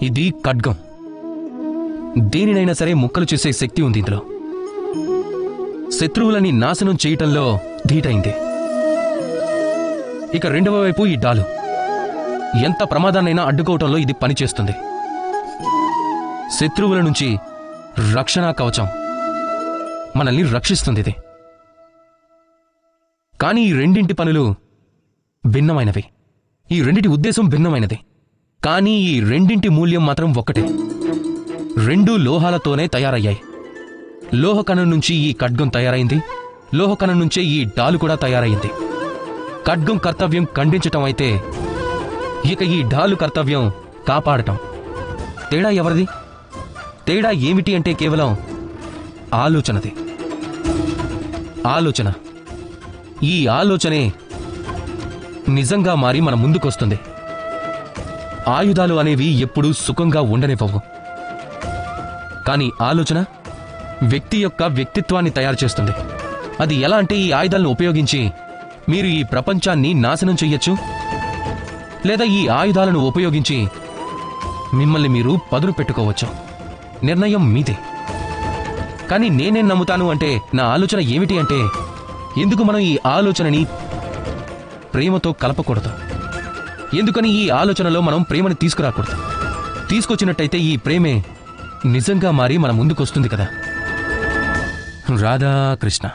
ఇది ఖడ్గం. దేనినైనా సరే ముక్కలు చేసే శక్తి ఉంది ఇందులో. శత్రువులని నాశనం చేయటంలో ధీటైంది. ఇక రెండవ వైపు ఈ డాలు. ఎంత ప్రమాదాన్నైనా అడ్డుకోవటంలో ఇది పనిచేస్తుంది. శత్రువుల నుంచి రక్షణ కవచం, మనల్ని రక్షిస్తుంది ఇది. కానీ ఈ రెండింటి పనులు భిన్నమైనవి. ఈ రెండింటి ఉద్దేశం భిన్నమైనది. కానీ ఈ రెండింటి మూల్యం మాత్రం ఒక్కటే. రెండూ లోహాలతోనే తయారయ్యాయి. లోహకణం నుంచి ఈ ఖడ్గం తయారైంది. లోహకణం నుంచే ఈ డాలు కూడా తయారైంది. ఖడ్గం కర్తవ్యం ఖండించటం అయితే, ఇక ఈ డాలు కర్తవ్యం కాపాడటం. తేడా ఎవరిది? తేడా ఏమిటి అంటే కేవలం ఆలోచనది. ఆలోచన. ఈ ఆలోచనే నిజంగా మారి మన ముందుకొస్తుంది. ఆయుధాలు అనేవి ఎప్పుడూ సుఖంగా ఉండనివ్వవు. కానీ ఆలోచన వ్యక్తి యొక్క వ్యక్తిత్వాన్ని తయారు చేస్తుంది. అది ఎలా అంటే, ఈ ఆయుధాలను ఉపయోగించి మీరు ఈ ప్రపంచాన్ని నాశనం చెయ్యొచ్చు, లేదా ఈ ఆయుధాలను ఉపయోగించి మిమ్మల్ని మీరు పదును పెట్టుకోవచ్చు. నిర్ణయం మీదే. కానీ నేనేం నమ్ముతాను అంటే, నా ఆలోచన ఏమిటి అంటే, ఎందుకు మనం ఈ ఆలోచనని ప్రేమతో కలపకూడదు? ఎందుకని ఈ ఆలోచనలో మనం ప్రేమని తీసుకురాకూడదు? తీసుకొచ్చినట్టయితే ఈ ప్రేమే నిజంగా మారి మన ముందుకొస్తుంది కదా. రాధాకృష్ణ.